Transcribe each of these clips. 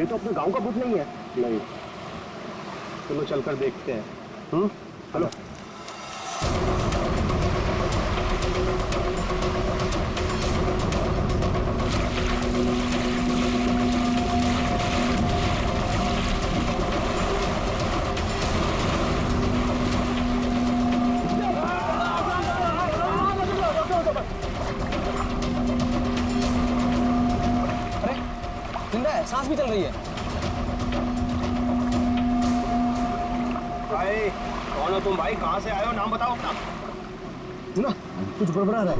ये तो अपने गांव का भूत नहीं है। नहीं, चलो चलकर देखते हैं। चलो। सांस भी चल रही है। भाई कौन हो तुम? भाई कहाँ से आए हो? नाम बताओ अपना। ना कुछ गड़बड़ा रहा है।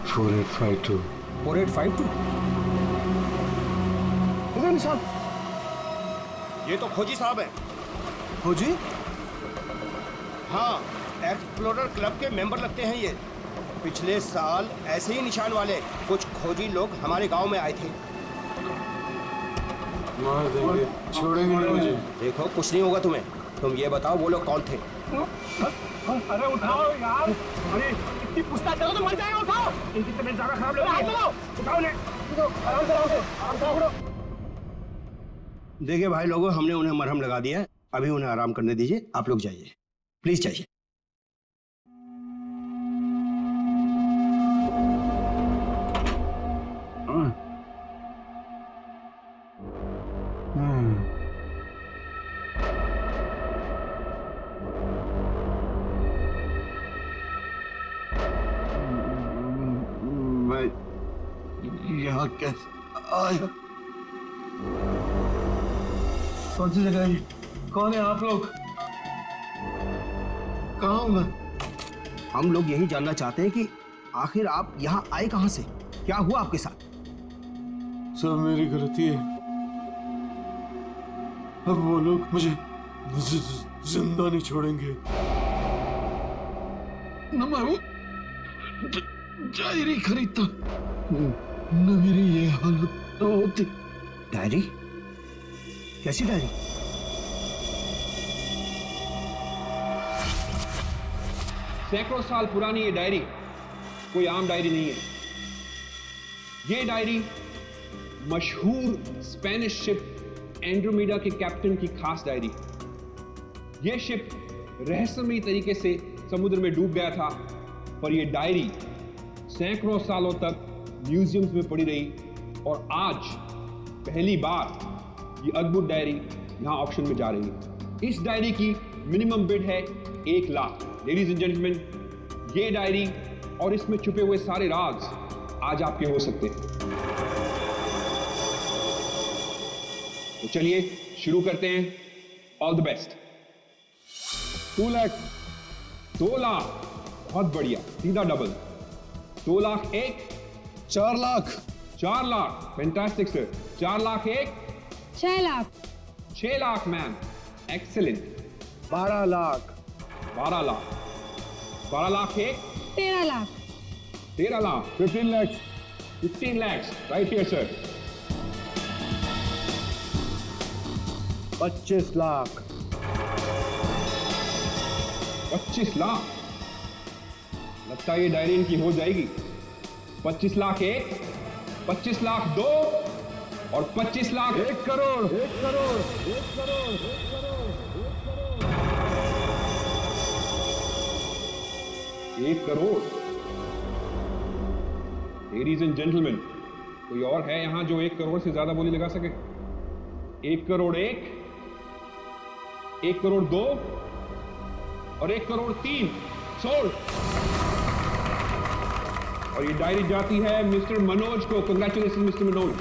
4852 4852 इधर निशान। ये तो खोजी साहब है। खोजी? हाँ, एक्सप्लोरर क्लब के मेंबर लगते हैं ये। पिछले साल ऐसे ही निशान वाले कुछ खोजी लोग हमारे गांव में आए थे। मार देंगे, छोड़ेंगे नहीं मुझे। देखो कुछ नहीं होगा तुम्हें। तुम ये बताओ वो लोग कौन थे? अरे उठाओ यार, अरे इतनी पूछताछ करो तो मर जाएगा। उठाओ, इनकी तबीयत ज्यादा खराब लग रही है। उठाओ ले, आराम से उठाओ। देखिए भाई लोगों, हमने उन्हें मरहम लगा दिया है। अभी उन्हें आराम करने दीजिए। आप लोग जाइए, प्लीज जाइए। मैं यहाँ कैसे आया? कौन सी जगह है? कौन है आप लोग? कहाँ हूँ मैं? हम लोग यही जानना चाहते हैं कि आखिर आप यहाँ आए कहाँ से? क्या हुआ आपके साथ? सब मेरी गलती है। अब वो लोग मुझे जिंदा नहीं छोड़ेंगे। न मैं वो डायरी खरीदता, न मेरी ये हालत होती। डायरी? कैसी डायरी? सैकड़ों साल पुरानी ये डायरी कोई आम डायरी नहीं है। ये डायरी मशहूर स्पेनिश शिप एंड्रोमेडा के कैप्टन की खास डायरी। यह शिप रहस्यमयी तरीके से समुद्र में डूब गया था, पर यह डायरी सैकड़ों सालों तक म्यूजियम्स में पड़ी रही और आज पहली बार ये अद्भुत डायरी यहां ऑक्शन में जा रही है। इस डायरी की मिनिमम बिड है 1 लाख। लेडीज एंड जेंटलमैन, ये डायरी और इसमें छुपे हुए सारे राज आज आपके हो सकते हैं। तो चलिए शुरू करते हैं। All the best. 2 lakh, 2 lakh, बहुत बढ़िया, सीधा double. 2 lakh 1, 4 lakh, 4 lakh, fantastic sir. 4 lakh 1, 6 lakh, 6 lakh ma'am, excellent. 12 lakh, 12 lakh, 12 lakh 1, 13 lakh, 13 lakh, 15 lakh, 15 lakhs, right here sir. 25 lakh, 25 lakh, लगता है ये डायरी इनकी हो जाएगी। 25 लाख 1, 25 लाख 2 और 25 lakh 1 crore, 1 crore, 1 crore, 1 crore. Ladies and gentleman, कोई और है यहां जो 1 करोड़ से ज्यादा बोली लगा सके? 1 करोड़ 1, 1 करोड़ 2 और 1 करोड़ 3 सोल्ड। और ये डायरी जाती है मिस्टर मनोज को। Congratulation mister Manoj.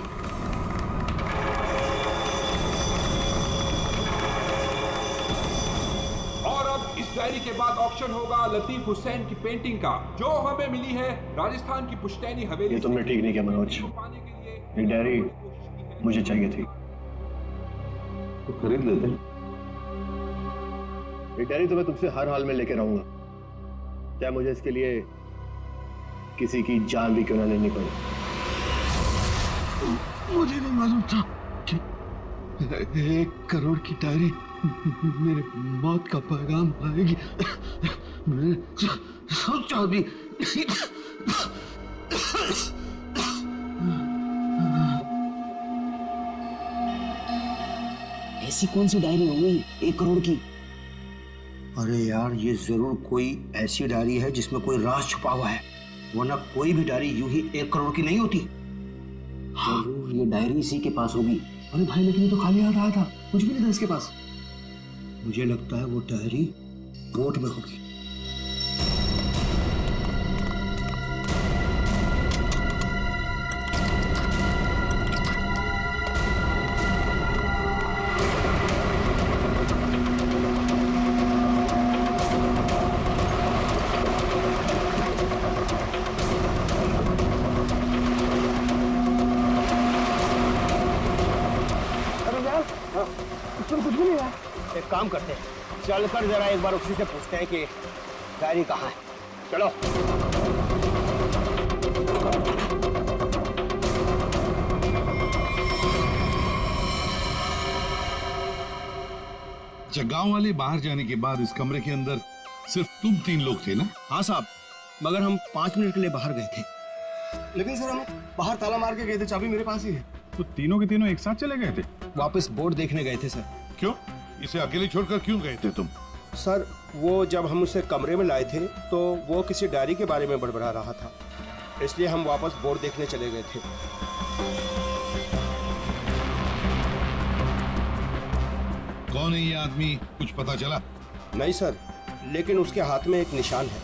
और अब इस डायरी के बाद ऑक्शन होगा लतीफ हुसैन की पेंटिंग का, जो हमें मिली है राजस्थान की पुश्तैनी हवेली। ये तुमने ठीक नहीं किया मनोज। पाने के लिए ये डायरी मुझे चाहिए थी। तो खरीद लेते। ये डायरी तो मैं तुमसे हर हाल में लेके रहूंगा, चाहे मुझे इसके लिए किसी की जान भी क्यों ना लेनी पड़े। मुझे नहीं मालूम था कि 1 करोड़ की डायरी मेरे मौत का पैगाम लाएगी। मैंने सोचा भी नहीं। ऐसी कौन सी डायरी हो गई 1 करोड़ की? अरे यार, ये जरूर कोई ऐसी डायरी है जिसमें कोई राज छुपा हुआ है, वरना कोई भी डायरी यूं ही 1 करोड़ की नहीं होती। जरूर ये डायरी इसी के पास होगी। अरे भाई, लेकिन ये तो खाली हाथ आया था, कुछ भी नहीं था इसके पास। मुझे लगता है वो डायरी बोट में होगी। इसमें कुछ भी नहीं है। एक काम करते हैं, चलकर जरा एक बार उसी से पूछते हैं कि डायरी कहाँ है। चलो। गांव वाले बाहर जाने के बाद इस कमरे के अंदर सिर्फ तुम 3 लोग थे ना? हाँ साहब, मगर हम 5 मिनट के लिए बाहर गए थे। लेकिन सर हम बाहर ताला मार के गए थे, चाबी मेरे पास ही है। तो तीनों के तीनों एक साथ चले गए थे? वापस बोर्ड देखने गए थे सर। क्यों? इसे अकेले छोड़कर क्यों गए थे तुम? सर, वो जब हम उसे कमरे में लाए थे तो वो किसी डायरी के बारे में बड़बड़ा रहा था, इसलिए हम वापस बोर्ड देखने चले गए थे। कौन है ये आदमी, कुछ पता चला? नहीं सर, लेकिन उसके हाथ में एक निशान है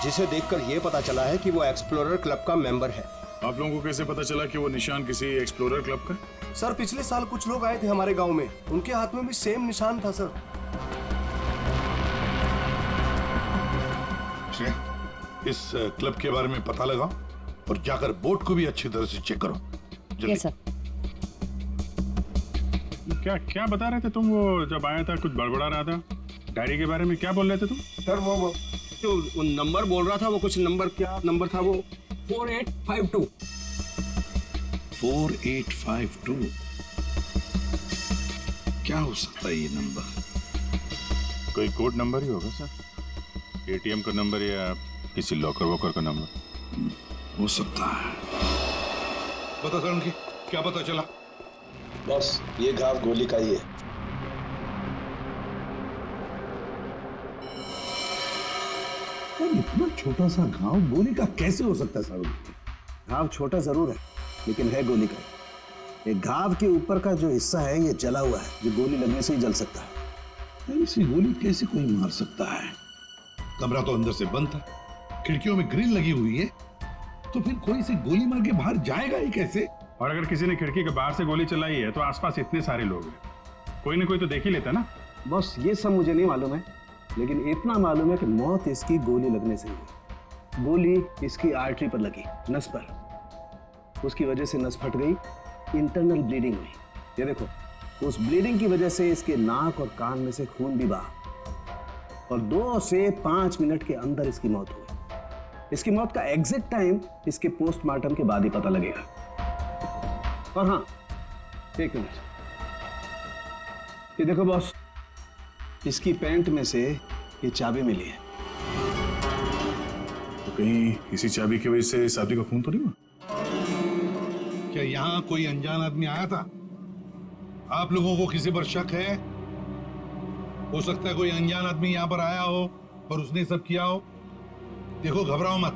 जिसे देखकर ये पता चला है कि वो एक्सप्लोरर क्लब का मेंबर है। आप लोगों को कैसे पता चला कि वो निशान किसी एक्सप्लोरर क्लब का? सर पिछले साल कुछ लोग आए थे हमारे गांव में, उनके हाथ में भी सेम निशान था सर। इस क्लब के बारे में पता लगाओ और जाकर बोट को भी अच्छी तरह से चेक करो। जल्दी। Yes sir. क्या क्या बता रहे थे तुम? वो जब आया था कुछ बड़बड़ा रहा था डायरी के बारे में, क्या बोल रहे थे तुम? सर वो जो नंबर बोल रहा था, वो कुछ नंबर, क्या नंबर था वो? 4852। 4852 क्या हो सकता है ये नंबर? कोई कोड नंबर ही होगा सर, एटीएम का नंबर या किसी लॉकर वॉकर का नंबर हो सकता है। बता सर, उनकी क्या पता चला? बस ये घाव गोली का ही है। इतना छोटा सा गांव गोली का कैसे हो सकता है सर? घाव छोटा जरूर है, लेकिन है गोली का। ये घाव के ऊपर का जो हिस्सा है ये जला हुआ है, जो गोली लगने से ही जल सकता है। ऐसी गोली कैसे कोई मार सकता है? कमरा तो अंदर से बंद था, खिड़कियों में ग्रिल लगी हुई है, तो फिर कोई इसे गोली मार के बाहर जाएगा ही कैसे? और अगर किसी ने खिड़की के बाहर से गोली चलाई है तो आसपास इतने सारे लोग हैं, कोई ना कोई तो देख ही लेता ना। बस ये सब मुझे नहीं मालूम है, लेकिन इतना मालूम है कि मौत इसकी गोली लगने से हुई। गोली इसकी आर्टरी पर लगी, नस पर। उसकी वजह से नस फट गई, इंटरनल ब्लीडिंग हुई। ये देखो, उस ब्लीडिंग की वजह से इसके नाक और कान में से खून भी बहा और 2 से 5 मिनट के अंदर इसकी मौत हुई। इसकी मौत का एग्जैक्ट टाइम इसके पोस्टमार्टम के बाद ही पता लगेगा। और हाँ, 1 मिनट, ये देखो बॉस, इसकी पैंट में से ये चाबी मिली है। तो कहीं इसी चाबी की वजह से शादी का खून तो नहीं हुआ? क्या यहाँ कोई अनजान आदमी आया था? आप लोगों को किसी पर शक है? हो सकता है कोई अनजान आदमी यहाँ पर आया हो और उसने सब किया हो। देखो, घबराओ मत,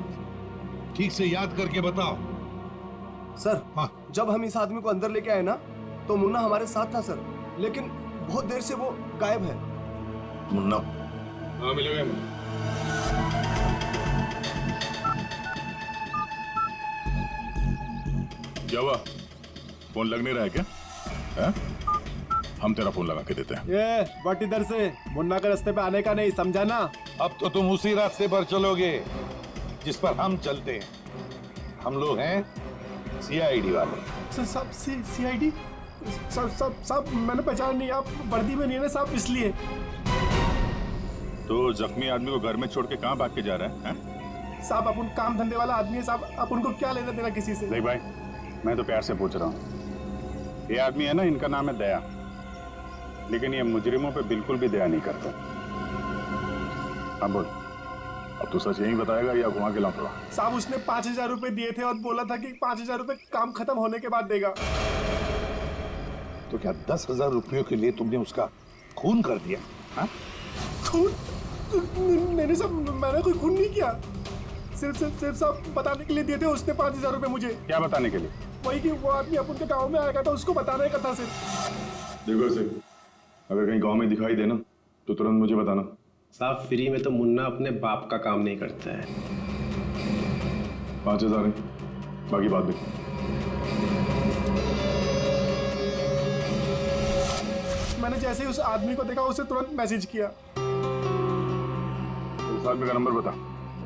ठीक से याद करके बताओ। सर, हाँ। जब हम इस आदमी को अंदर लेके आए ना, तो मुन्ना हमारे साथ था सर, लेकिन बहुत देर से वो गायब है। मुन्ना? हाँ, मिलेगा। क्या हुआ? फोन लग नहीं रहा है क्या? है? हम तेरा फोन लगा के देते हैं। ये बट इधर से मुन्ना के रास्ते पे आने का नहीं, समझा ना? अब तो तुम उसी रास्ते पर चलोगे जिस पर हम चलते हैं। हम लोग हैं सीआईडी वाले। सब सीआईडी? सब मैंने पहचान नहीं, आप वर्दी में नहीं है ना साहब, इसलिए। तो जख्मी आदमी को घर में छोड़ के कहाँ भाग के जा रहा है? साहब, अपन काम धंधे वाला आदमी है साहब, आप उनको क्या लेना देना किसी से? नहीं भाई, मैं तो प्यार से पूछ रहा हूँ। ये आदमी है ना, इनका नाम है दया, लेकिन ये मुजरिमों पे बिल्कुल भी दया नहीं करता। हाँ बोल, अब तू सच यही बताएगा या घुमा के लाऊंगा? साहब, उसने 5000 रुपए दिए थे और बोला था कि 5000 रुपए काम खत्म होने के बाद देगा। तो क्या 10,000 रुपयों के लिए तुमने उसका खून कर दिया? हाँ? खून? मैंने कोई खून नहीं किया। सिर्फ साहब बताने के लिए दिए थे उसने 5,000 रुपए मुझे। क्या बताने के लिए? वही कि वो आदमी अपन के गांव में आएगा था, उसको बताने का था सिर्फ। देखो सिंह, अगर कहीं गांव में दिखाई देना तो तुरंत मुझे बताना। साहब फ्री में तो मुन्ना अपने बाप का काम नहीं करता है। 5,000 है, बाकी बात देखो। मैंने जैसे ही उस आदमी को देखा उसे तुरंत मैसेज किया। उस आदमी का नंबर बता।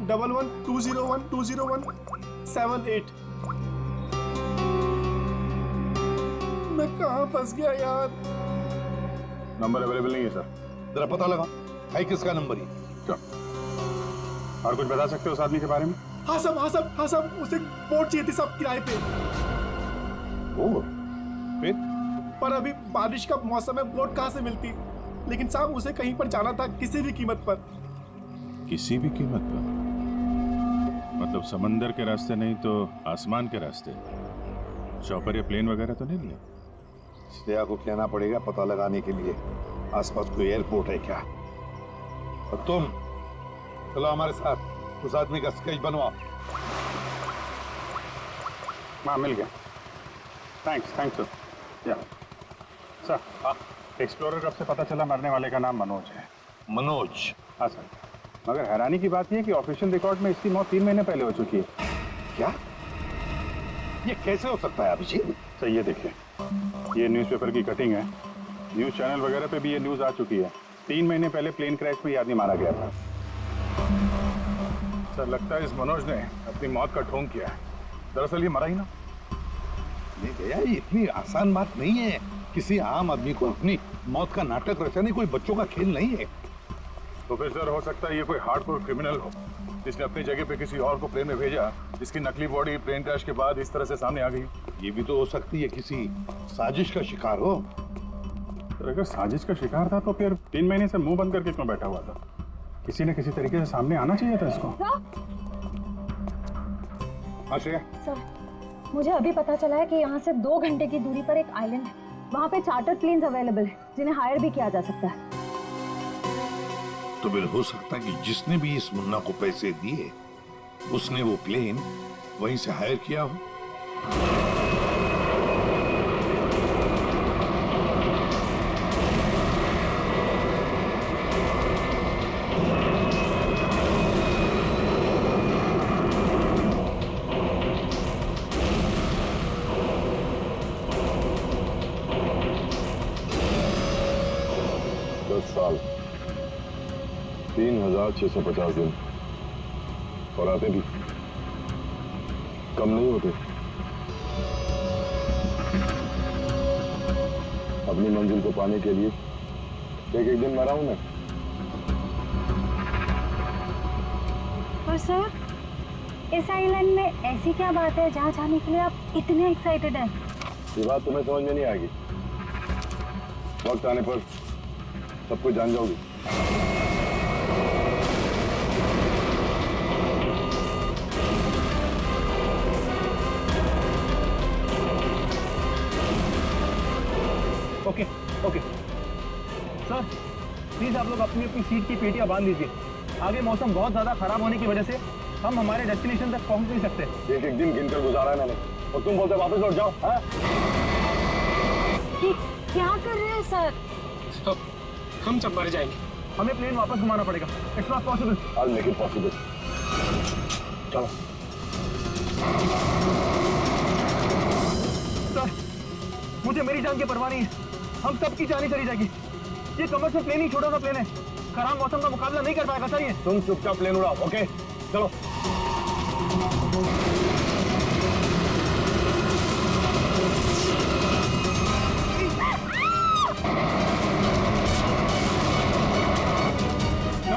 1120120178। मैं कहाँ फंस गया यार। नंबर अवेलेबल नहीं है सर। जरा पता लगा है किसका नंबर ये। क्या और कुछ बता सकते हो उस आदमी के बारे में? हाँ साहब उसे बोट चाहिए थी साहब किराए पे। ओ, फिर? पर अभी बारिश का मौसम है, बोट कहाँ से मिलती। लेकिन साहब उसे कहीं पर जाना था, किसी भी कीमत पर। किसी भी कीमत पर? मतलब समंदर के रास्ते नहीं तो आसमान के रास्ते? चॉपर या प्लेन वगैरह तो नहीं लिया? श्रेया को कहना पड़ेगा पता लगाने के लिए आसपास कोई एयरपोर्ट है क्या। और तुम चलो हमारे साथ, उस आदमी का स्केच बनवाओ। हाँ मिल गया। Thanks sir. या सर, हाँ एक्सप्लोरर कब से पता चला मरने वाले का नाम मनोज है। मनोज? हाँ सर, मगर हैरानी की बात यह है कि ऑफिशियल रिकॉर्ड में इसकी मौत 3 महीने पहले हो चुकी है। क्या? ये कैसे हो सकता है अभिजीत? सर ये देखिए, ये न्यूज़पेपर की कटिंग है। न्यूज़ चैनल वगैरह पे भी ये न्यूज़ आ चुकी है। 3 महीने पहले प्लेन क्रैश में ये आदमी मारा गया था। सर लगता है इस मनोज ने अपनी मौत का ढोंग किया है। दरअसल ये मरा ही ना। नहीं भैया, ये इतनी आसान बात नहीं है। किसी आम आदमी को अपनी मौत का नाटक रचाने कोई बच्चों का खेल नहीं है। तो फिर सर हो सकता है ये कोई हार्डकोर क्रिमिनल हो जिसने अपनी जगह पे किसी और को प्लेन में भेजा, जिसकी नकली बॉडी प्लेन क्रैश के बाद इस तरह से सामने आ गई। ये भी तो हो सकती है किसी साजिश का शिकार हो। तो अगर साजिश का शिकार था तो फिर 3 महीने से मुंह बंद करके क्यों बैठा हुआ था? किसी न किसी तरीके से सामने आना चाहिए था इसको। हाँ श्रेया। सर, मुझे अभी पता चला है कि यहाँ से 2 घंटे की दूरी पर एक आइलैंड है। वहाँ पे चार्टर प्लेन्स अवेलेबल है जिन्हें हायर भी किया जा सकता है। तो फिर हो सकता है कि जिसने भी इस मुन्ना को पैसे दिए उसने वो प्लेन वहीं से हायर किया हो। साल 3,650 दिन और आते भी कम नहीं होते। अपनी मंजिल को पाने के लिए एक दिन मरा हूं मैं। और सर, इस आइलैंड में ऐसी क्या बात है जहाँ जाने के लिए आप इतने एक्साइटेड हैं? ये बात तुम्हें समझ में नहीं आएगी। वक्त आने पर सब कुछ जान जाओगी। ओके सर, प्लीज आप लोग अपनी अपनी सीट की पेटियां बांध लीजिए। आगे मौसम बहुत ज्यादा खराब होने की वजह से हम हमारे डेस्टिनेशन तक पहुंच नहीं सकते। एक दिन गिनकर गुजारा है मैंने और तुम बोलते वापस लौट जाओ। क्या कर रहे हैं सर? तो हम सब मर जाएंगे। हमें प्लेन वापस घुमाना पड़ेगा। It's not possible. I'll make it possible। चलो। सर, मुझे मेरी जान की परवाह नहीं है। हम सबकी जान ही चली जाएगी। ये कमर्शियल प्लेन ही छोटा सा प्लेन है, खराब मौसम का मुकाबला नहीं कर पाएगा सर ये। तुम चुपचाप प्लेन उड़ाओ। ओके चलो।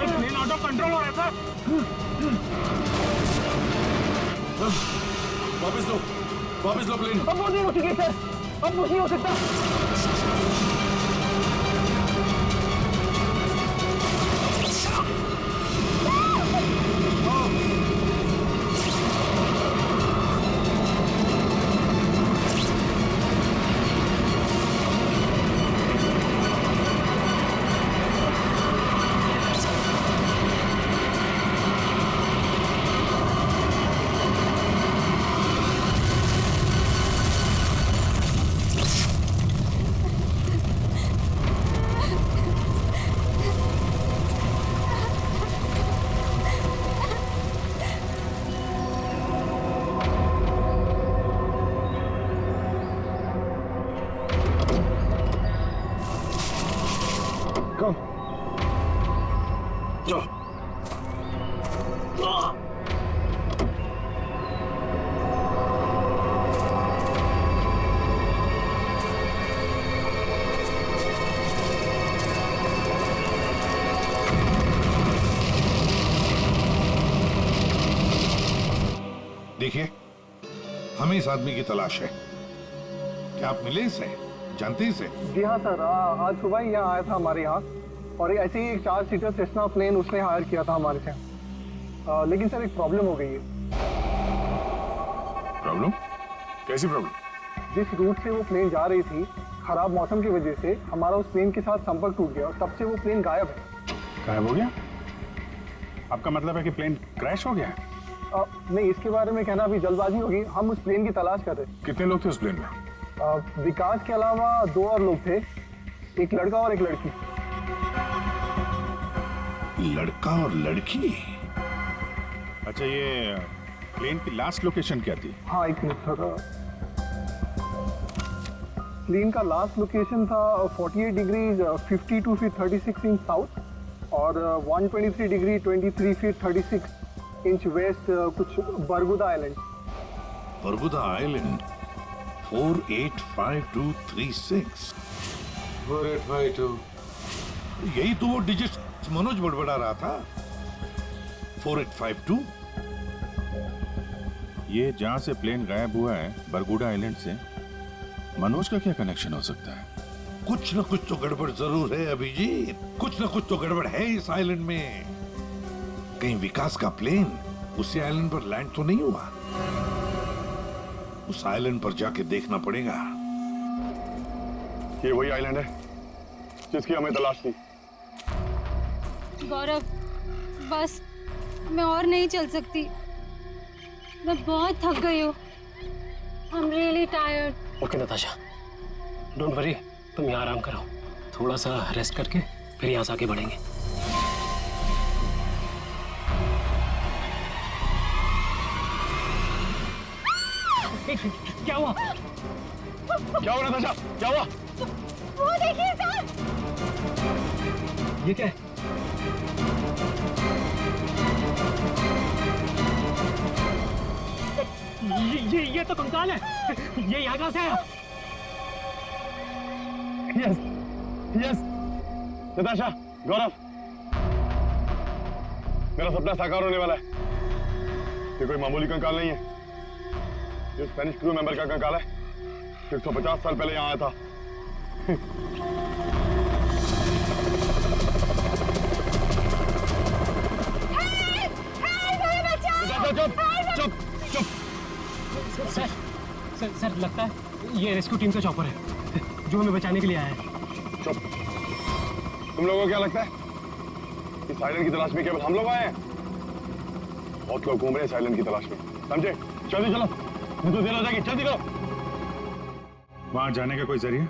प्लेन आउट ऑफ कंट्रोल हो रहा है सर। वापस लो प्लेन। अब वो नहीं हो चुकी सर, अब कुछ नहीं हो सकता। कम चलो। देखिए, हमें इस आदमी की तलाश है। क्या आप मिले इसे? जानते हैं इसे? जी हाँ सर, आज सुबह ही यहाँ आया था हमारे यहाँ, और ऐसे ही एक 4 सीटर सेस्ना प्लेन उसने हायर किया था हमारे से। लेकिन सर एक प्रॉब्लम हो गई है। प्रॉब्लम? कैसी प्रॉब्लम? जिस रूट से वो प्लेन जा रही थी, खराब मौसम की वजह से हमारा उस प्लेन के साथ संपर्क टूट गया और तब से वो प्लेन गायब है। गायब हो गया? आपका मतलब है कि प्लेन क्रैश हो गया है? नहीं, इसके बारे में कहना अभी जल्दबाजी होगी। हम उस प्लेन की तलाश कर रहे थे। कितने लोग थे उस प्लेन में? विकास के अलावा 2 और लोग थे, एक लड़का और एक लड़की। लड़का और लड़की? अच्छा, ये प्लेन की लास्ट लोकेशन क्या थी? हाँ, एक मिनट सर। प्लेन का लास्ट लोकेशन था 48 डिग्री 52 फीट 36 इंच साउथ और 123 डिग्री 23 फीट 36 इंच वेस्ट, कुछ बरगुदा आइलैंड। बरगुदा आइलैंड 485236। 4852। यही तो वो डिजिट मनोज बड़बड़ा रहा था। 4852। ये जहां से प्लेन गायब हुआ है, बरगुडा आइलैंड से, मनोज का क्या कनेक्शन हो सकता है? कुछ न कुछ तो गड़बड़ जरूर है अभिजीत। कुछ न कुछ तो गड़बड़ है इस आइलैंड में। कहीं विकास का प्लेन उसी आइलैंड पर लैंड तो नहीं हुआ? उस आइलैंड पर जाके देखना पड़ेगा। ये वही आइलैंड है जिसकी हमें तलाश थी। गौरव, बस मैं और नहीं चल सकती। मैं बहुत थक गई हूँ। I'm really tired. Okay Natasha, don't worry, तुम यहाँ आराम करो। थोड़ा सा रेस्ट करके फिर यहाँ से आगे बढ़ेंगे। क्या हुआ? क्या हुआ नताशा? क्या हुआ? वो देखिए सर। ये क्या है? ये तो कंकाल है। ये यहाँ कहाँ से आया? यस यस नताशा, गौरव, मेरा सपना साकार होने वाला है। ये कोई मामूली कंकाल नहीं है। ये स्पेनिश क्रू मेंबर का कंकाल है जो 150 साल पहले यहाँ आया था। चुप चुप चुप। सर लगता है ये रेस्क्यू टीम का चॉपर है जो हमें बचाने के लिए आया है। चुप। तुम लोगों को क्या लगता है इस आइलैंड की तलाश में केवल हम लोग आए हैं? बहुत लोग घूम रहे हैं इस आइलैंड की तलाश में, समझे? जल्दी चलो, नहीं तो देर हो जाएगी। जल्दी करो। वहां जाने का कोई जरिया?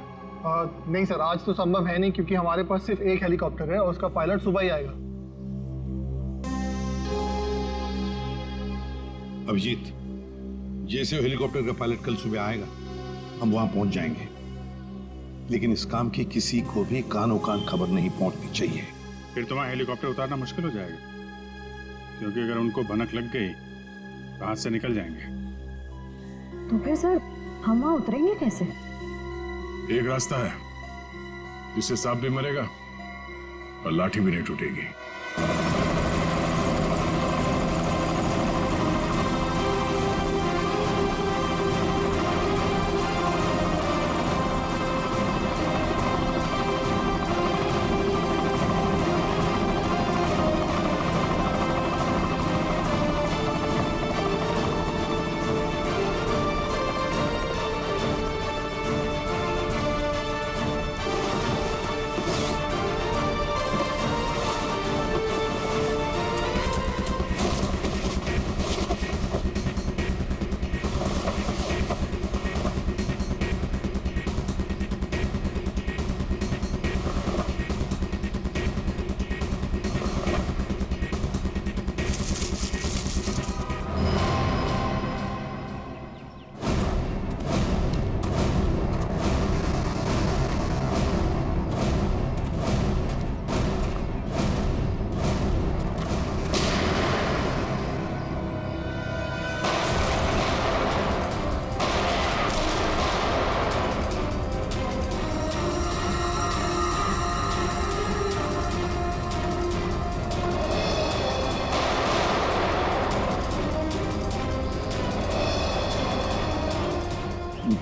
नहीं सर, आज तो संभव है नहीं क्योंकि हमारे पास सिर्फ एक हेलीकॉप्टर है और उसका पायलट सुबह ही आएगा। अभिजीत, जैसे हेलीकॉप्टर का पायलट कल सुबह आएगा हम वहां पहुंच जाएंगे, लेकिन इस काम की किसी को भी कानो कान खबर नहीं पहुंचनी चाहिए। फिर तो वहां हेलीकॉप्टर उतारना मुश्किल हो जाएगा, क्योंकि अगर उनको भनक लग गई तो हाथ से निकल जाएंगे। तो फिर सर हम वहाँ उतरेंगे कैसे? एक रास्ता है जिससे सांप भी मरेगा और लाठी भी नहीं टूटेगी।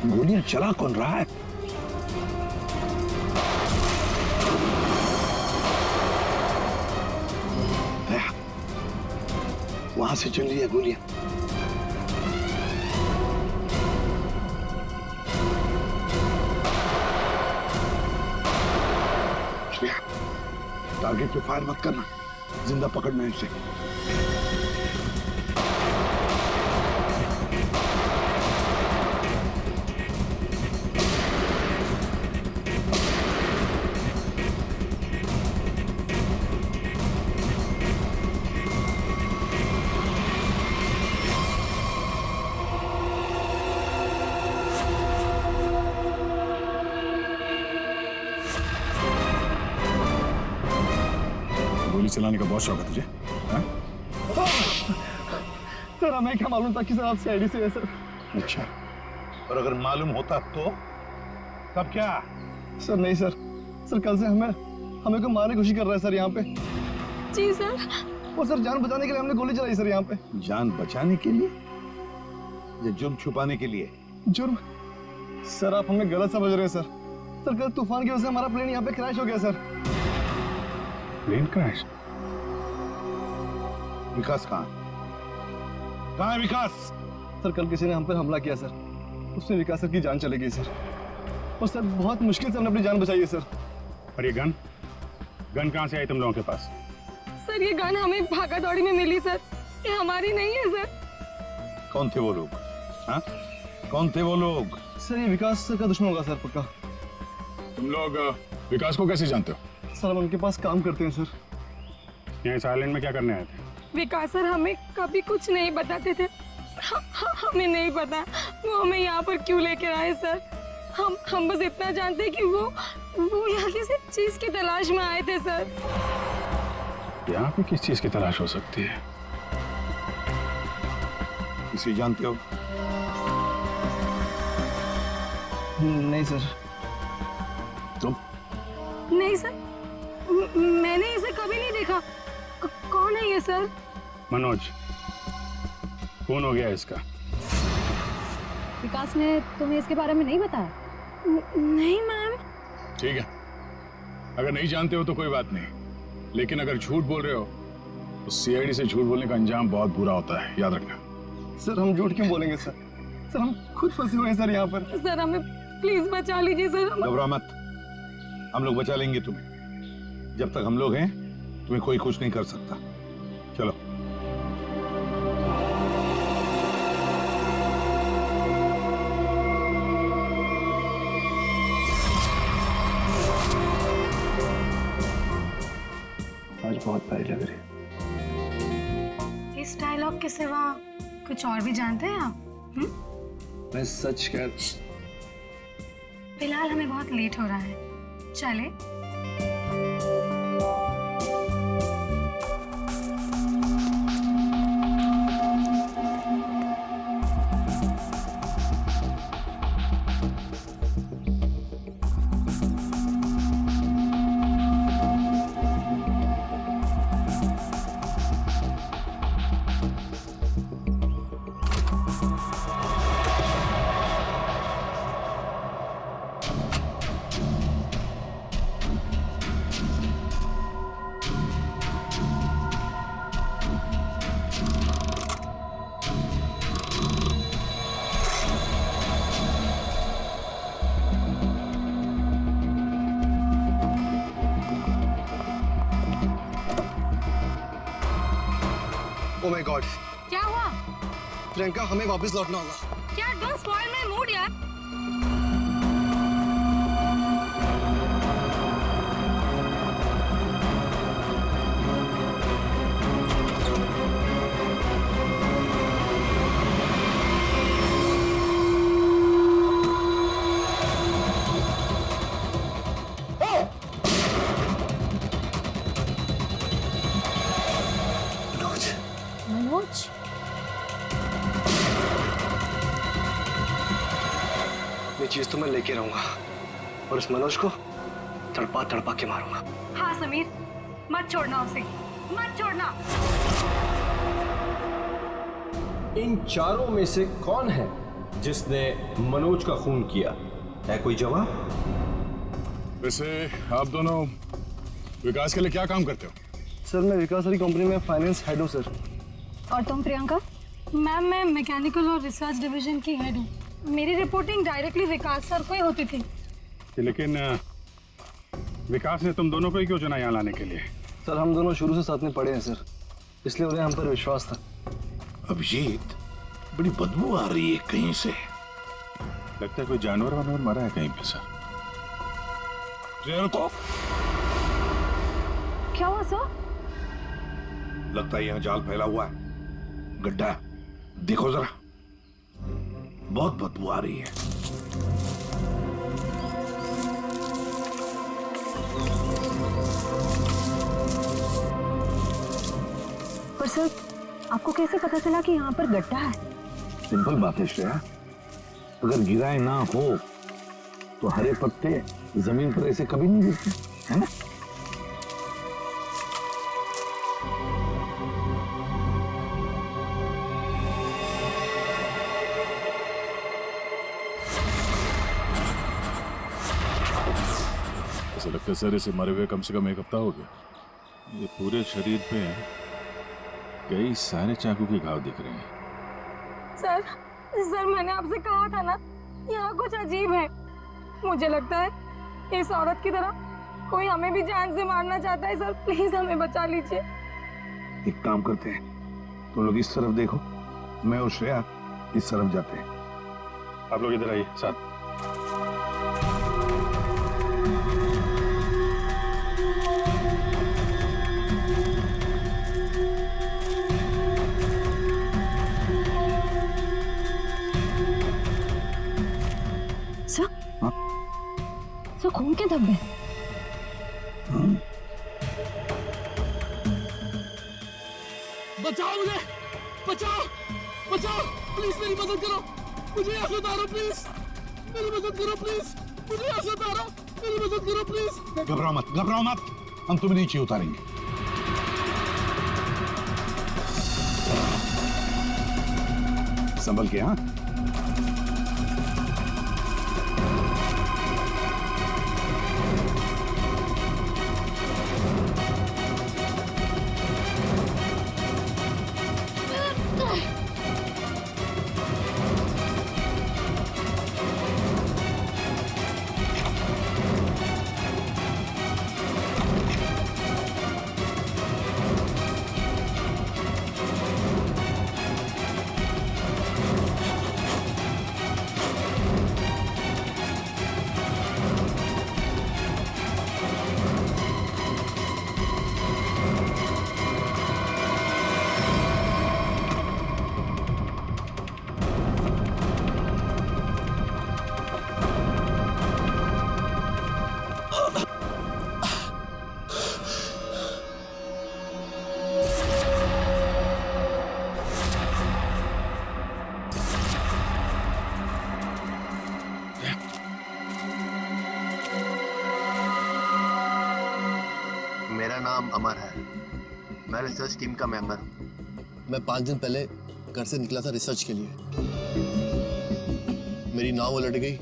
गोलियां चला कौन रहा है? वहां से चल रही है गोलियां। टारगेट पे फायर मत करना, जिंदा पकड़ना है उसे। गोली चलाने का बहुत शौक है तुझे? हाँ? सर हमें क्या मालूम था कि सर आप सीआईडी से है सर। अच्छा, और अगर मालूम होता तो तब क्या? सर नहीं सर, सर कल से हमें को मारने की कोशिश कर रहा है सर यहाँ पे। जी सर। वो सर जान बचाने के लिए हमने गोली चलाई सर यहाँ पे। जान बचाने के लिए या जुर्म छुपाने के लिए? जुर्म? सर आप हमें गलत समझ रहे हैं सर। सर कल तूफान की वजह से हमारा प्लेन यहाँ पे क्रैश हो गया सर। Plane crash? विकास कहाँ है विकास? सर कल किसी ने हम पर हमला किया सर, उसमें विकास सर की जान चली गई सर। और सर बहुत मुश्किल से हमने अपनी जान बचाई है सर। और ये गन कहाँ से आई तुम लोगों के पास? सर ये गन हमें भागा दौड़ी में मिली सर, ये हमारी नहीं है सर। कौन थे वो लोग? हाँ, कौन थे वो लोग? सर ये विकास सर का दुश्मन होगा सर पक्का। तुम लोग विकास को कैसे जानते हो? सर हम उनके पास काम करते हैं सर। यहाँ इस आइलैंड में क्या करने आए थे? विकास सर हमें कभी कुछ नहीं बताते थे। हमें नहीं पता वो हमें यहाँ पर क्यों लेकर आए सर। हम बस इतना जानते हैं कि वो यहाँ किसी चीज की तलाश में आए थे सर। यहाँ पे किस चीज की तलाश हो सकती है? इसे जानते हो? नहीं सर। तुम? नहीं सर, मैंने इसे कभी नहीं देखा। कौन है ये सर? मनोज, कौन हो गया इसका? विकास ने तुम्हें इसके बारे में नहीं बताया? नहीं मैम। ठीक है, अगर नहीं जानते हो तो कोई बात नहीं, लेकिन अगर झूठ बोल रहे हो तो सीआईडी से झूठ बोलने का अंजाम बहुत बुरा होता है, याद रखना। सर हम झूठ क्यों बोलेंगे सर? सर हम खुद फंसे हुए हैं सर यहाँ पर। सर हमें प्लीज बचा लीजिए सर। घबरा मत, हम लोग बचा लेंगे तुम्हें। जब तक हम लोग हैं तुम्हें कोई कुछ नहीं कर सकता। चलो। आज बहुत प्यारी लग रही है। इस डायलॉग के सिवा कुछ और भी जानते हैं आप? मैं सच कह। फिलहाल हमें बहुत लेट हो रहा है, चले? Oh my God! क्या हुआ? प्रियंका हमें वापस लौटना होगा। क्या डोंट स्पॉइल माय मूड यार। मनोज, ये चीज तो मैं लेके रहूंगा और इस मनोज को तड़पा तड़पा के मारूंगा। हाँ समीर, मत छोड़ना उसे, मत छोड़ना। इन चारों में से कौन है जिसने मनोज का खून किया, है कोई जवाब? वैसे आप दोनों विकास के लिए क्या काम करते हो? सर मैं विकास वाली कंपनी में फाइनेंस हेड हूँ सर। और तुम प्रियंका? मैम मैं मैकेनिकल और रिसर्च डिवीजन की हेड हूँ। मेरी रिपोर्टिंग डायरेक्टली विकास सर को ही होती थी। लेकिन विकास ने तुम दोनों को ही क्यों चुना यहाँ लाने के लिए? सर हम दोनों शुरू से साथ में पढ़े हैं सर, इसलिए उन्हें हम पर विश्वास था। अभिजीत, बड़ी बदबू आ रही है कहीं से। लगता है कोई जानवर वानवर मरा है कहीं पे सर। को क्या हुआ सर? लगता है यहाँ जाल फैला हुआ है, गड्ढा है। देखो जरा, बहुत बदबू आ रही है। पर सर आपको कैसे पता चला कि यहाँ पर गड्ढा है? सिंपल बात है श्रेया, अगर गिराए ना हो तो हरे पत्ते जमीन पर ऐसे कभी नहीं गिरते, है ना? ऐसा लगता है सर इसे मरे हुए कम से कम 1 हफ्ता हो गया। ये पूरे शरीर पे कई सारे चाकू के घाव दिख रहे हैं। सर मैंने आपसे कहा था ना, यहाँ कुछ अजीब है। मुझे लगता है इस औरत की तरह कोई हमें भी जान से मारना चाहता है। सर प्लीज हमें बचा लीजिए। एक काम करते हैं, तुम लोग इस तरफ देखो, मैं और श्रेया इस तरफ जाते हैं। आप लोग इधर आइए साथ। सर खून के धब्बे। बचाओ मुझे, बचाओ बचाओ, प्लीज मेरी मदद करो, मुझे यहाँ से उतारो प्लीज, मेरी मदद करो प्लीज, मुझे यहाँ से उतारो, मेरी मदद करो प्लीज। घबराओ मत, घबराओ मत, हम तुम्हें नीचे उतारेंगे। संभल के। हाँ मेरा नाम अमर है, मैं रिसर्च टीम का मेंबर हूँ। मैं 5 दिन पहले घर से निकला था रिसर्च के लिए। मेरी नाव उलट गई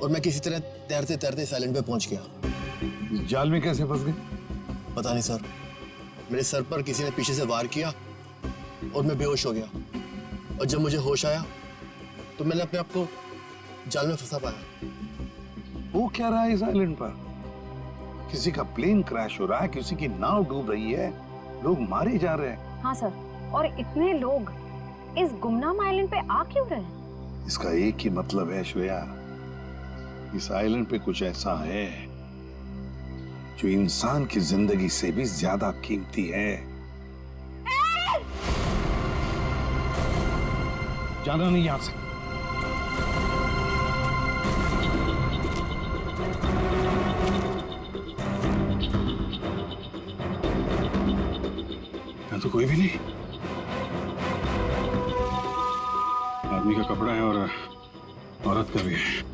और मैं किसी तरह तैरते तैरते इस आइलैंड पे पहुंच गया। जाल में कैसे फंस गए? पता नहीं सर, मेरे सर पर किसी ने पीछे से वार किया और मैं बेहोश हो गया। और जब मुझे होश आया तो मैंने अपने आप को जाल में फंसा पाया। वो क्या रहा है इस आइलैंड पर? किसी का प्लेन क्रैश हो रहा है, किसी की नाव डूब रही है, लोग मारे जा रहे हैं। हाँ सर, और इतने लोग इस गुमनाम आइलैंड पे आ क्यों रहे हैं? इसका एक ही मतलब है श्रेया, इस आइलैंड पे कुछ ऐसा है जो इंसान की जिंदगी से भी ज्यादा कीमती है। जाना नहीं यहां से। यहाँ तो कोई भी नहीं। आदमी का कपड़ा है और औरत का भी है।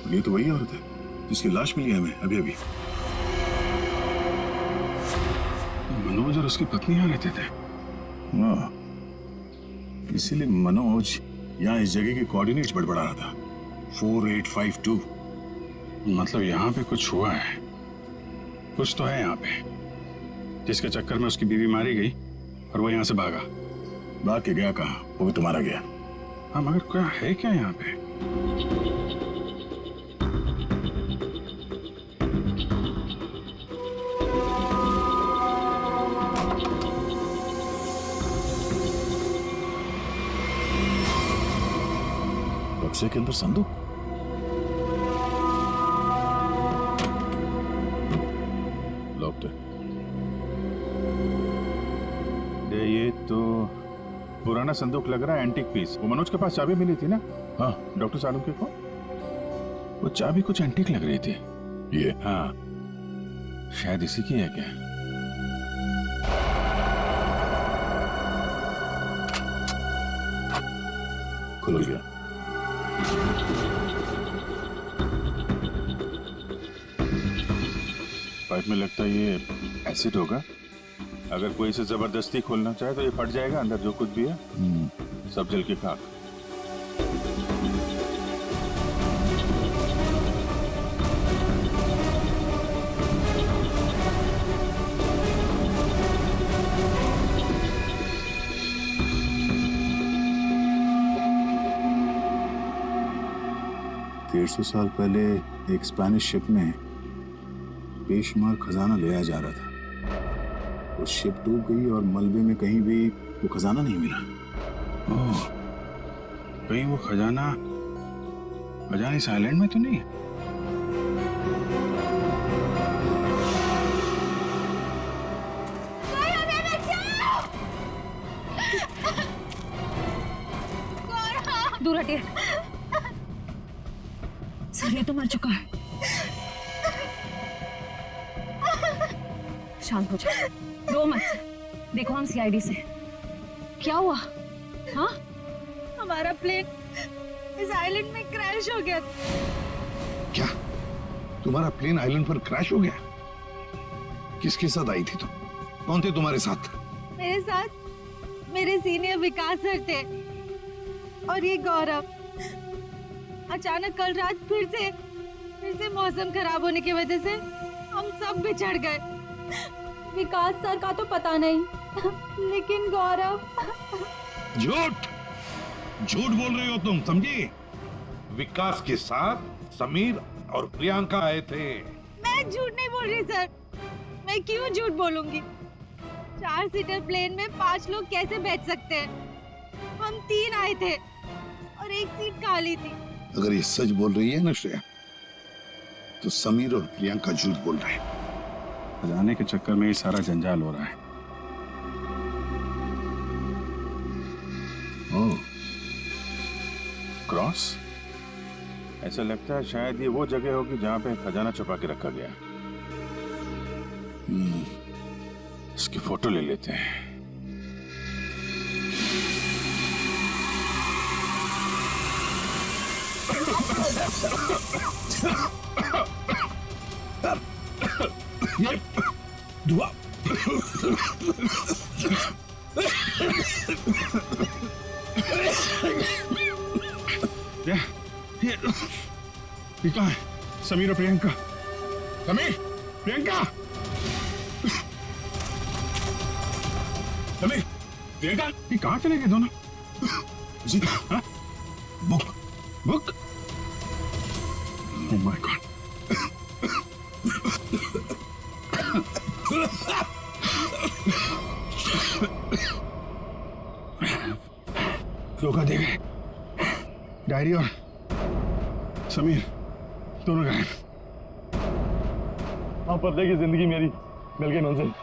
ये तो वही औरत है जिसकी लाश मिली है हमें अभी अभी। मनोज और उसकी पत्नी यहाँ रहते थे। हाँ, इसीलिए मनोज यहाँ इस जगह के कोऑर्डिनेट्स बड़बड़ा रहा था। 4852। मतलब यहाँ पे कुछ हुआ है, कुछ तो है यहाँ पे, जिसके चक्कर में उसकी बीवी मारी गई और वो यहाँ से भागा। भाग के गया कहाँ? वो भी तुम्हारा गया। हाँ, मगर क्या है क्या यहाँ पे? बक्से के अंदर संदूक। लॉक्ड है। ये तो पुराना संदूक लग रहा है, एंटीक पीस। वो मनोज के पास चाबी मिली थी ना? हाँ, डॉक्टर सालुंके को वो चाबी कुछ एंटीक लग रही थी। ये? हाँ, शायद इसी की है क्या? खुल गया। पाइप में लगता है ये एसिड होगा। अगर कोई इसे जबरदस्ती खोलना चाहे तो ये फट जाएगा। अंदर जो कुछ भी है सब जल के खाक। सौ साल पहले एक स्पेनिश शिप में बेशुमार खजाना ले आया जा रहा था। वो शिप डूब गई और मलबे में कहीं भी वो खजाना नहीं मिला। ओह, कहीं वो खजाना इस आइलैंड में तो नहीं है? दूर हटिए। सर, ये तो मर चुका है। शांत हो जाओ, रो मत। देखो हम सीआईडी से। क्या हुआ? हाँ, हमारा प्लेन इस आइलैंड में क्रैश हो गया। क्या तुम्हारा प्लेन आइलैंड पर क्रैश हो गया? किसके साथ आई थी तुम? कौन थे तुम्हारे साथ? मेरे साथ मेरे सीनियर विकास सर थे और ये गौरव। अचानक कल रात फिर से मौसम खराब होने की वजह से हम सब बिछड़ गए। विकास सर का तो पता नहीं, लेकिन गौरव। झूठ बोल रही हो तुम, समझी? विकास के साथ समीर और प्रियंका आए थे। मैं झूठ नहीं बोल रही सर। मैं क्यों झूठ बोलूंगी? 4 सीटर प्लेन में 5 लोग कैसे बैठ सकते हैं? हम 3 आए थे और एक सीट खाली थी। अगर ये सच बोल रही है ना श्रेया, तो समीर और प्रियंका झूठ बोल रहे हैं। खजाने के चक्कर में ये सारा जंजाल हो रहा है। ओह, क्रॉस? ऐसा लगता है शायद ये वो जगह होगी जहां पे खजाना छुपा के रखा गया। इसकी फोटो ले लेते हैं। ये दुआ। ये कहाँ है? समीर और प्रियंका। समीर, प्रियंका, समीर, प्रियंका, ये कहाँ चले गए दोनों? जी, हाँ? बुक। Oh my God. धोखा दे गए। डायरी और समीर दोनों गए। हाँ, पतले की जिंदगी मेरी मिल गई मंजिल।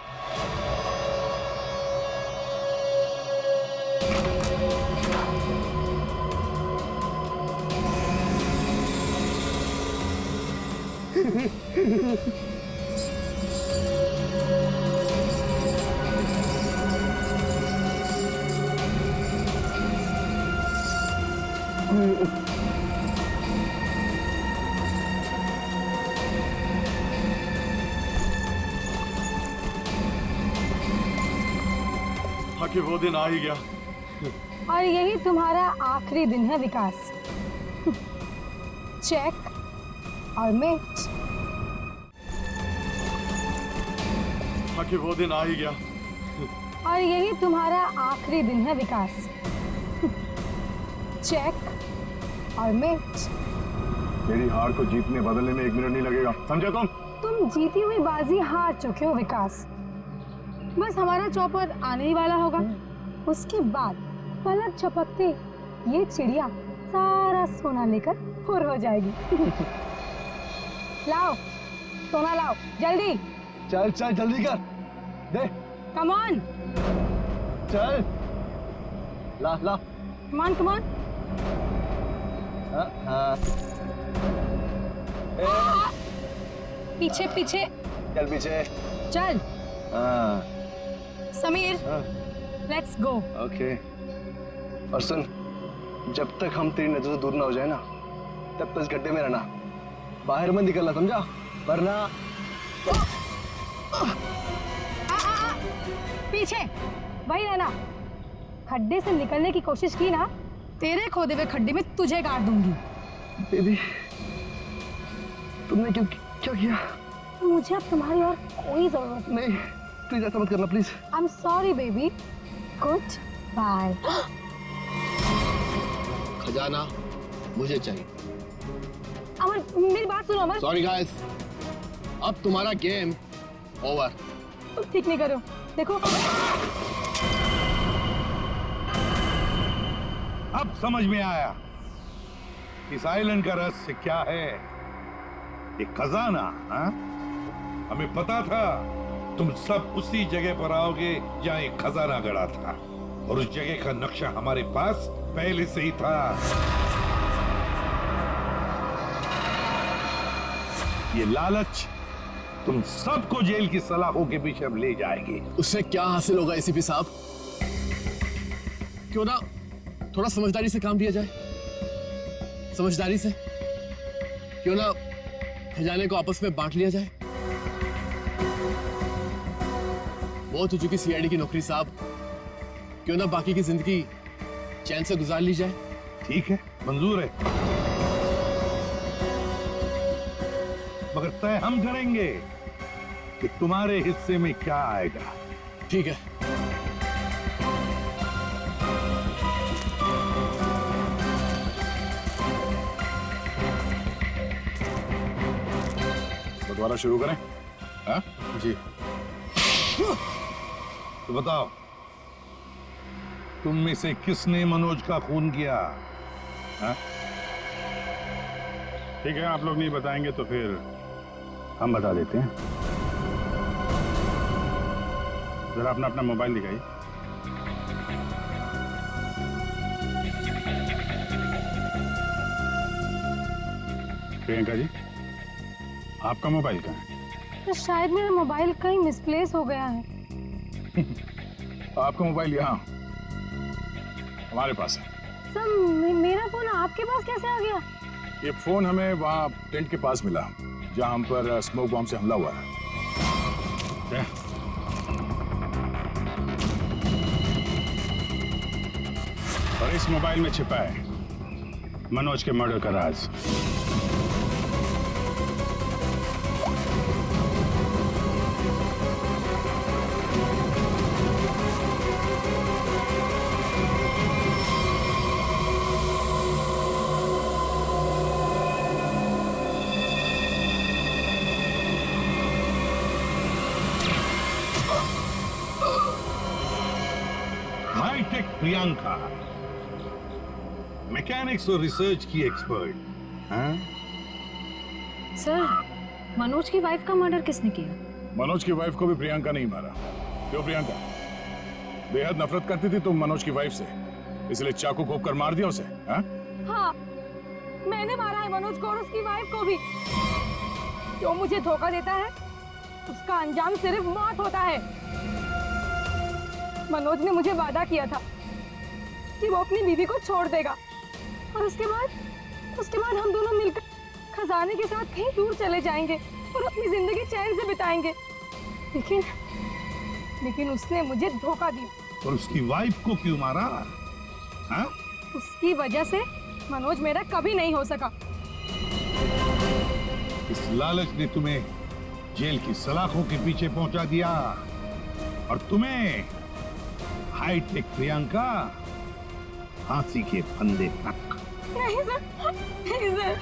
आखिर वो दिन आ ही गया। और यही तुम्हारा आखिरी दिन है विकास। चेक और मेट। आखिर वो दिन आ ही गया। और यही तुम्हारा आखिरी दिन है विकास। चेक और मेट। मेरी हार को जीतने बदलने में 1 मिनट नहीं लगेगा, समझे तुम जीती हुई बाजी हार चुके हो विकास। बस हमारा चौपर आने ही वाला होगा। उसके बाद पलक झपकते ये चिड़िया सारा सोना लेकर फुर हो जाएगी। लाओ सोना लाओ जल्दी। चल चल जल्दी कर दे। Come on. चल ला ला। Come on come on. पीछे पीछे चल पीछे चल। Sameer let's go. ओके। और सुन, जब तक हम तेरी नजर से दूर ना हो जाए ना, तब तक इस गड्ढे में रहना, बाहर मत निकलना, समझा? वरना पीछे वही रहना। खड्डे से निकलने की कोशिश की ना, तेरे खोदे हुए खड्डे में तुझे गाड़ दूंगी। बेबी तुमने क्यों क्या किया? मुझे अब तुम्हारी और कोई जरूरत नहीं। प्लीज ऐसा मत करना please. I am sorry baby. Good bye. खजाना मुझे चाहिए। अमर मेरी बात सुनो अमर। सॉरी गाइस, अब तुम्हारा गेम ओवर। तुम ठीक नहीं करो। देखो अब समझ में आया इस आइलैंड का रहस्य क्या है। ये खजाना, हाँ? हमें पता था तुम सब उसी जगह पर आओगे जहां एक खजाना गड़ा था, और उस जगह का नक्शा हमारे पास पहले से ही था। ये लालच तुम सबको जेल की सलाखों के पीछे अब ले जाएगी। उससे क्या हासिल होगा एसीपी साहब? क्यों ना थोड़ा समझदारी से काम लिया जाए। समझदारी से क्यों ना खजाने को आपस में बांट लिया जाए। बहुत हो चुकी सीआईडी की नौकरी साहब, क्यों ना बाकी की जिंदगी चैन से गुजार ली जाए। ठीक है, मंजूर है, मगर तय हम करेंगे कि तुम्हारे हिस्से में क्या आएगा। ठीक है। बंटवारा शुरू करें? हाँ? जी। तो बताओ, तुम में से किसने मनोज का खून किया? हाँ? ठीक है, आप लोग नहीं बताएंगे तो फिर हम बता देते हैं। जरा अपना अपना मोबाइल दिखाइए। प्रियंका जी, आपका मोबाइल कहाँ है? तो शायद मेरा मोबाइल कहीं मिसप्लेस हो गया है। आपका मोबाइल यहाँ हमारे पास है। सर मेरा फोन आपके पास कैसे आ गया? ये फोन हमें वहाँ टेंट के पास मिला जहाँ हम पर स्मोक बॉम्ब से हमला हुआ था। और इस मोबाइल में छिपा है मनोज के मर्डर का राज। हाईटेक प्रियंका, मैकेनिक्स और रिसर्च की एक्सपर्ट। हाँ? सर, मनोज की वाइफ का मर्डर किसने किया? मनोज की वाइफ को भी प्रियंका नहीं मारा। क्यों प्रियंका? बेहद नफरत करती थी तुम मनोज की वाइफ से, इसलिए चाकू घोंप कर मार दिया उसे। हाँ? हाँ, मैंने मारा है मनोज को और उसकी वाइफ को भी। जो मुझे धोखा देता है उसका अंजाम सिर्फ मौत होता है। मनोज ने मुझे वादा किया था कि वो अपनी बीवी को छोड़ देगा, और उसके बाद हम दोनों मिलकर खजाने के साथ कहीं दूर चले जाएंगे और अपनी जिंदगी चैन से बिताएंगे। लेकिन उसने मुझे धोखा दिया। और उसकी वाइफ को क्यों मारा? हाँ? उसकी वजह से मनोज मेरा कभी नहीं हो सका। इस लालच ने तुम्हें जेल की सलाखों के पीछे पहुंचा दिया और तुम्हें हाईटेक प्रियंका फांसी के फंदे तक। नहीं सर, नहीं सर।